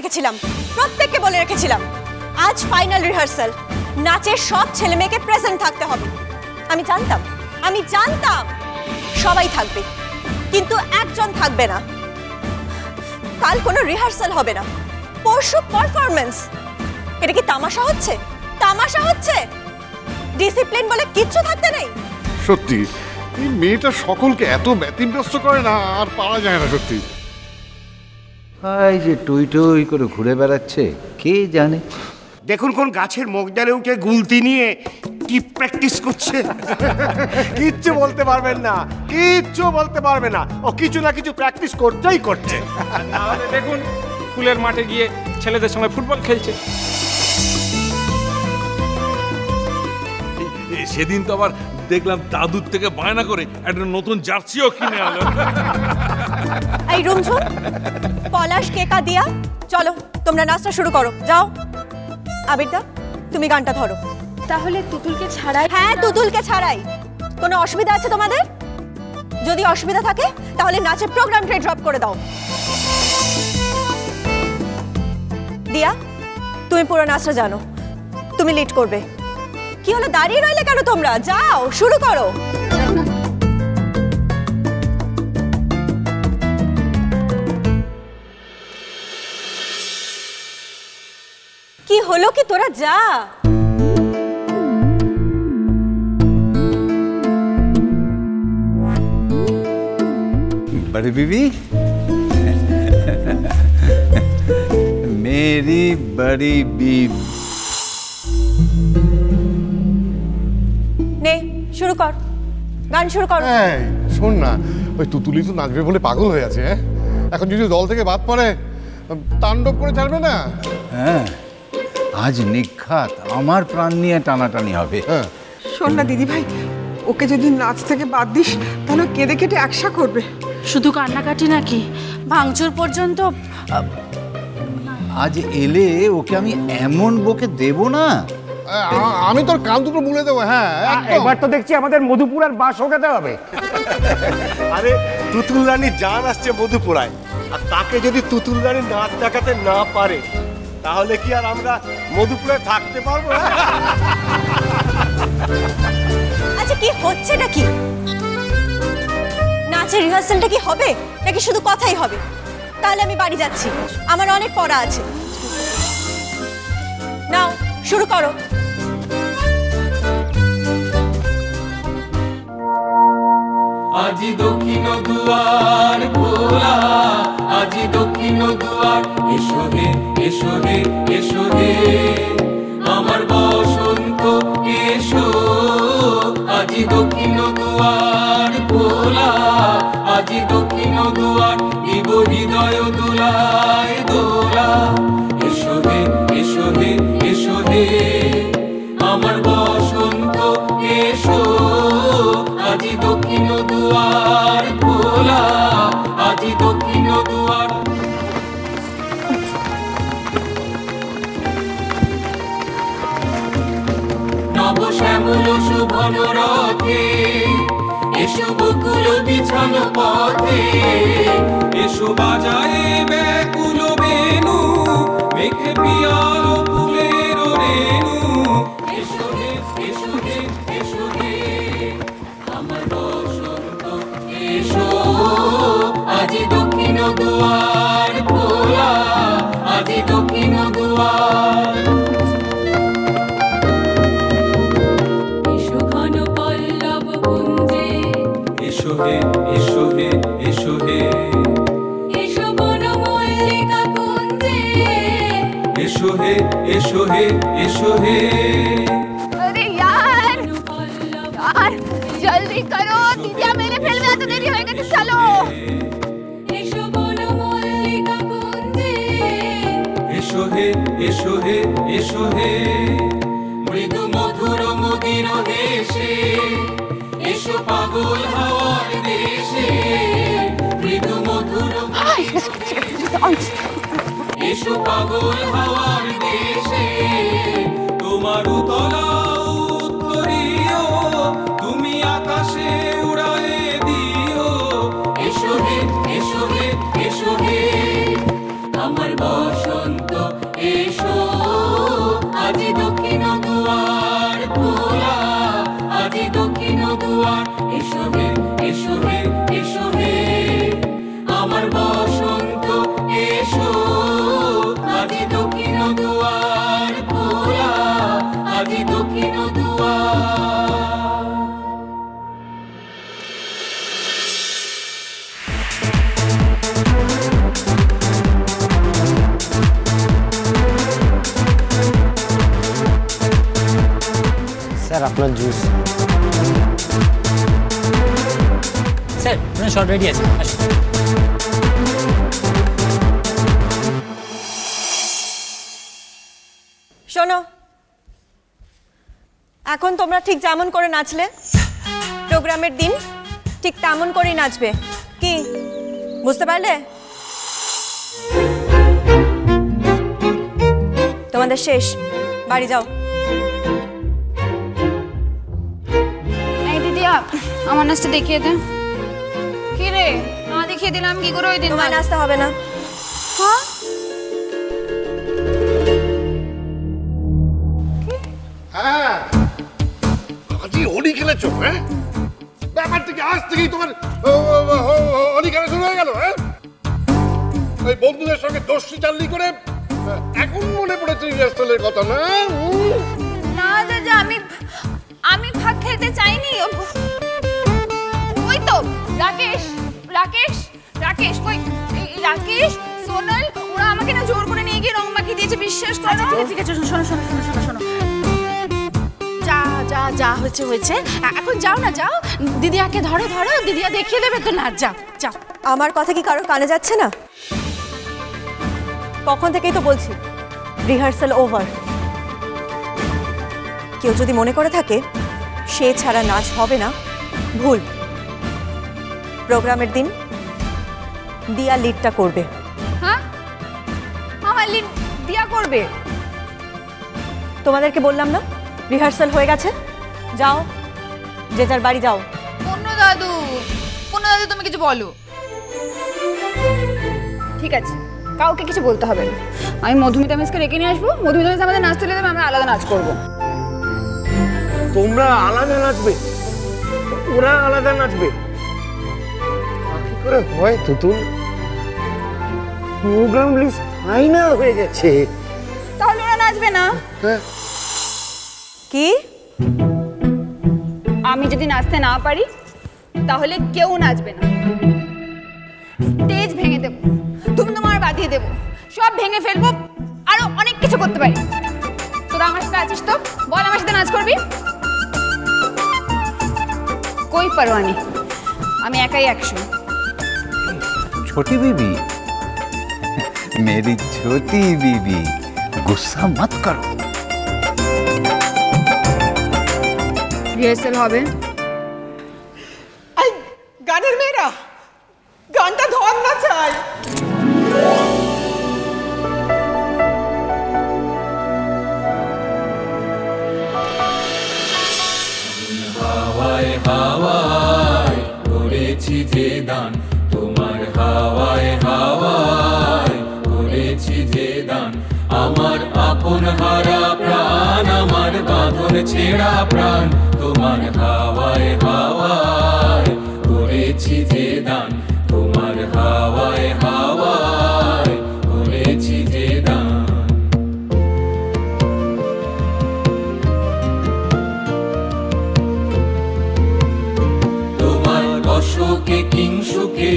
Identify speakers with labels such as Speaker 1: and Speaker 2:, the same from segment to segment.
Speaker 1: রেখেছিলাম, প্রত্যেককে বলে রেখেছিলাম আজ ফাইনাল রিহার্সাল, নাচের সব ছেলে মেয়েকে প্রেজেন্ট থাকতে হবে। আমি জানতাম সবাই থাকবে, কিন্তু একজন থাকবে না। কাল কোনো রিহার্সাল হবে না, পরশু পারফরম্যান্স। এটা কি তামাশা হচ্ছে? ডিসিপ্লিন বলে কিচ্ছু থাকতে নেই।
Speaker 2: সত্যি এই মেয়েটা সকলকে এত ব্যতিব্যস্ত করে না, আর পারা যায় না সত্যি।
Speaker 3: এই যে টই টই করে ঘুরে বেড়াচ্ছে, কে জানে।
Speaker 4: দেখুন কোন গাছের মগডালে উঠে গুলতি নিয়ে কি প্র্যাকটিস করছে।
Speaker 5: কিচ্ছু বলতে পারবে না, ও কিছু না কিছু প্র্যাকটিস করছে।
Speaker 6: তাহলে দেখুন স্কুলের মাঠে গিয়ে ছেলেদের সঙ্গে ফুটবল খেলছে।
Speaker 7: সেদিন তো আবার দেখলাম দাদুর থেকে বায়না করে একটা নতুন জার্সিও কিনে আনলো।
Speaker 1: এই রুমঝুম, পলাশ, কেকা, দিয়া, চলো তোমরা নাচটা শুরু করো। যাও আবিরদা, তুমি গানটা ধরো।
Speaker 8: তাহলে তুতুলকে ছাড়াই?
Speaker 1: হ্যাঁ, তুতুলকে ছাড়াই। কোনো অসুবিধা আছে তোমাদের? যদি অসুবিধা থাকে তাহলে নাচের প্রোগ্রামটাই ড্রপ করে দাও। দিয়া, তুমি পুরো নাচটা জানো, তুমি লিড করবে। কি হলো, দাঁড়িয়ে রইলে কেন তোমরা? যাও শুরু করো। কি হলো কি, তোরা যা।
Speaker 3: बड़ी बीवी, मेरी बड़ी बीवी।
Speaker 1: নে শুরু কর, গান শুরু কর।
Speaker 2: শোন না, ওই তুতুলি তো নাচবে বলে পাগল হয়ে আছে। এখন যদি দল থেকে বাদ পড়ে তাণ্ডব করে ছাড়বে না।
Speaker 3: হ্যাঁ, আজ নিখাত আমার প্রাণ নিয়ে টানাটানি হবে।
Speaker 9: শোন না দিদি ভাই, ওকে যদি নাচ থেকে বাদ দিস তাহলে কেঁদে কেটে একসা করবে।
Speaker 8: শুধু কান্নাকাটি নাকি, ভাঙচুর পর্যন্ত।
Speaker 3: আজ এলে ওকে আমি এমন বকে দেব না,
Speaker 2: আমি তোর কান দুটো মুলে দেবো। হ্যাঁ,
Speaker 5: এবার তো দেখছি আমাদের মধুপুর আর বাস ওখানে হবে। আরে তুতুল রানী জান আসছে মধুপুরায়, আর তাকে যদি তুতুল রানী নাচ দেখাতে না পারে তাহলে কি আর আমরা মধুপুরে থাকতে পারবো?
Speaker 1: আচ্ছা, কি হচ্ছে নাকি? নাচের রিহার্সালটা কি হবে নাকি শুধু কথাই হবে? তাহলে আমি বাড়ি যাচ্ছি, আমার অনেক পড়া আছে। নাও শুরু করো।
Speaker 10: আজি দক্ষিণ দুয়ার খোলা, আজি দক্ষিণ দুয়ার, এসো হে এসো হে এসো হে আমার বসন্ত এসো। আজি দক্ষিণ দুয়ার খোলা, আজি দক্ষিণ দুয়ার, দিব হৃদয় দোলায় দোলা। এসো হে এসো হে এসো হে আমার বসন্ত এসো। আজি দক্ষিণ দুয়ার খোলা, আজি দক্ষিণ দুয়ার। নব শ্যামল শুভন রথে, এসো বকুল বিছানো পথে। এসো বাজায়ে ব্যাকুল বেণু, মেঘে পিয়ালো ফুলের রেণু। এসো হে এসো হে এসো হে আমার বসন্ত এসো। আজি দক্ষিণ দুয়ার খোলা, আজি দক্ষিণ দুয়ার। এসো ঘন পল্লব কুঞ্জে, এসো হে এসো হে এসো হে এসো বন মল্লিকা কুঞ্জে। এসো হে এসো হে এসো হে।
Speaker 8: अरे यार जल्दी करो, दीदिया मेरे फिल्म में तो देरी हो गई। चलो
Speaker 10: এসো বন মল্লিকা কুঞ্জে। এসো হে এসো হে এসো হে মৃদু মধুর মদির হেসে। এসো পাগল হাওয়ার দেশে, মৃদু মধুর এসো পাগল হাওয়ার দেশে। তোমার উতলা উত্তরীয় তুমি আকাশে উড়ায়ে দিও। এসো হে এসো হে এসো হে আমার বসন্ত
Speaker 11: স্যার আপনার জুস।
Speaker 12: স্যার আপনার শর্ট রেডি আছে, আসুন।
Speaker 1: শোনো, এখন তোমরা ঠিক যেমন করে নাচলে প্রোগ্রামের দিন ঠিক তেমন করেই নাচবে। কি বুঝতে পারলে? তোমাদের শেষ, বাড়ি যাও।
Speaker 8: এই দিদি আমার নাচটা দেখিয়ে দে। কি রে, না দেখিয়ে দিলাম কি করে ওই দিন?
Speaker 1: তোমার নাচতে হবে না।
Speaker 8: হ্যাঁ
Speaker 2: হ্যাঁ, আজই হোলি খেলেছো? হ্যাঁ, ব্যাপার থেকে আজ থেকেই তোমার হোলি খেলা শুরু হয়ে গেল? হ্যাঁ, ওই বন্ধুদের সঙ্গে দোস্তি চাল্লি করে এখন মনে পড়েছে রিহার্সালের কথা? না
Speaker 8: না দাদা, আমি ভাগ খেলতে চাইনি। ওই তো রাকেশ রাকেশ রাকেশ ওই রাকেশ সোনাল ওরা আমাকে না জোর করে নিয়ে গিয়ে রং মাখিয়ে দিয়েছে, বিশ্বাস করো। ঠিক আছে, শোনো শোনো শোনো শোনো শোনো, যা যা যা হয়েছে হয়েছে, এখন যাও না, যাও দিদিয়াকে ধরো ধরো, দিদিয়া দেখিয়ে দেবে তো নাচ। যাও যাও।
Speaker 1: আমার কথা কি কারো কানে যাচ্ছে না? কখন থেকেই তো বলছি রিহার্সাল ওভার। কেউ যদি মনে করে থাকে সে ছাড়া নাচ হবে না, ভুল। প্রোগ্রামের দিন দিয়া লিডটা করবে।
Speaker 8: হ্যাঁ, আমার লিড দিয়া করবে?
Speaker 1: তোমাদেরকে বললাম না রিহার্সাল হয়ে গেছে, যাও যে যার বাড়ি যাও।
Speaker 8: পূর্ণ দাদু তুমি কিছু বলো। ঠিক আছে, কাউকে কিছু বলতে হবে না। আমি মধুমিতা মিসকে রেখে নিয়ে আসবো, মধুমিতা মিস আমাদের নাচতে দেবে, আমরা আলাদা নাচ করবো।
Speaker 5: তোমরা আলাদা নাচবে, ওরা আলাদা নাচবে? কি করে হয় তুতুল? প্রোগ্রাম লিস্ট ফাইনাল হয়ে গেছে।
Speaker 8: তাহলে ওরা নাচবে না?
Speaker 1: কি?
Speaker 8: আমি যদি নাচতে না পারি তাহলে কেউ নাচবে না। স্টেজ ভেঙে দেবো, তুমি তোমার বাঁধিয়ে দেবো, সব ভেঙে ফেলবো, আরো অনেক কিছু করতে পারি। তোরা আমার সাথে আছিস তো? বল আমার সাথে নাচ করবি? कोई परवाह नहीं, আমি একাই অ্যাকশন।
Speaker 3: छोटी बीबी, मेरी छोटी बीबी, गुस्सा मत करो।
Speaker 8: রিহার্সাল হবে।
Speaker 9: এই গানের মেয়েরা গানটা ধর না চাই।
Speaker 10: হাওয়ায় হাওয়ায় করেছি যে দান, তোমার হাওয়ায় হাওয়ায় করেছি যে দান। আমার আপন হারা প্রাণ, আমার বাঁধন ছেঁড়া প্রাণ, তোমার হাওয়ায় হাওয়ায় করেছি যে দান, তোমার হাওয়ায় হাওয়ায় করেছি যে দান। অশোকে কিংসুকে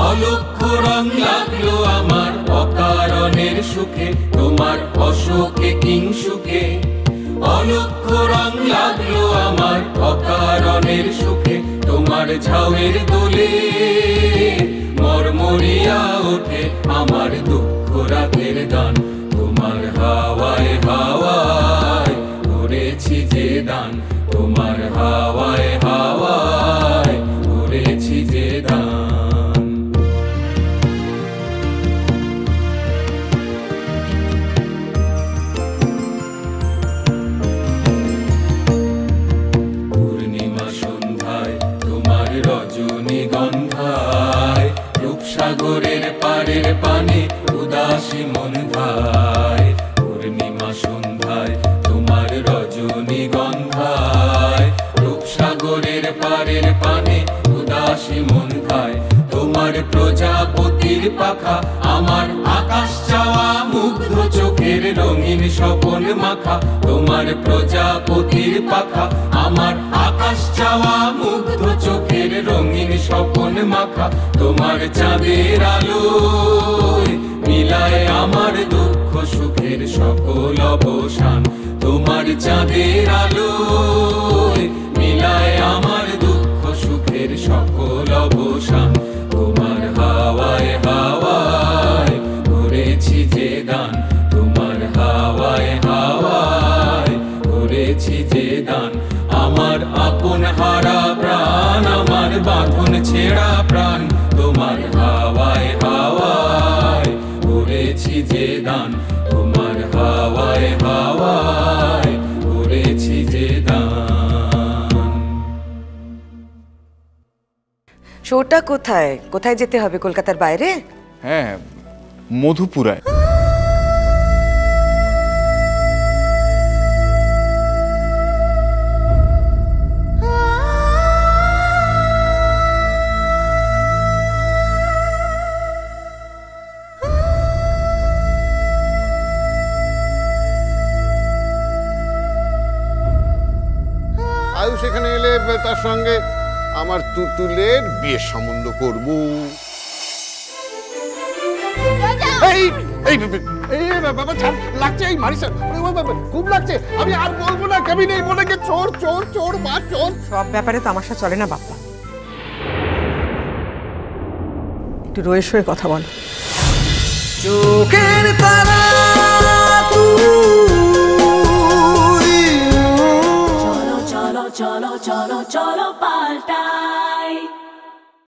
Speaker 10: অলক্ষ্য রং লাগলো আমার অকারণের সুখে, তোমার অশোকে কিংসুকে অলক্ষ্য রং লাগলো আমার অকারণের সুখে। তোমার ঝাউয়ের দোলে মরমরিয়া ওঠে আমার দুঃখ রাতের গান, তোমার হাওয়ায় হাওয়ায় করেছি যে দান, তোমার হাওয়ায় হাওয়ায় করেছি যে দান। পূর্ণিমা সন্ধ্যায় তোমার রজনীগন্ধায়, রূপসাগরের পাড়ের পানে উদাসী মন ধায়। পূর্ণিমা সন্ধ্যায় তোমার রজনীগন্ধায়, রূপসাগরের পাড়ের পানে উদাসী মন ধায়। তোমার প্রজাপতির পাখা আমার আকাশ চাওয়া মুগ্ধ চোখের রঙিন স্বপন মাখা, তোমার প্রজাপতির পাখা আমার আকাশ চাওয়া মুগ্ধ চোখের রঙিন স্বপন মাখা। তোমার চাঁদের আলোয় মিলায় আমার দুঃখ সুখের সকল অবসান তোমার চাঁদের আলোয় মিলায় আমার দুঃখ সুখের সকল অবসান তোমার হাওয়ায় হাওয়ায় করেছি যে দান তোমার হাওয়ায় হাওয়ায় করেছি যে দান আমার আপন হারা প্রাণ আমার বাঁধন ছেঁড়া প্রাণ তোমার হাওয়ায় হাওয়ায় করেছি যে দান তোমার হাওয়ায় হাওয়ায় করেছি যে দান।
Speaker 11: শোটা কোথায় কোথায় যেতে হবে কলকাতার বাইরে?
Speaker 13: হ্যাঁ, মধুপুরায়।
Speaker 2: আয়ুষ এখানে এলে তার সঙ্গে আমার তুতুলের বিয়ের সম্বন্ধ করব। এই এই এই বাবা ছাড়, লাগছে এই মারিস, খুব লাগছে। আমি আর বলবো না, কেবিনে বলে গে চোর চোর চোর বা চোর।
Speaker 9: সব ব্যাপারে তামাশা চলে না বাপ্পা, একটু রয়ে সয়ে কথা বল।
Speaker 10: চোখের তারা চলো চলো চলো চলো চলো পাল্টাই।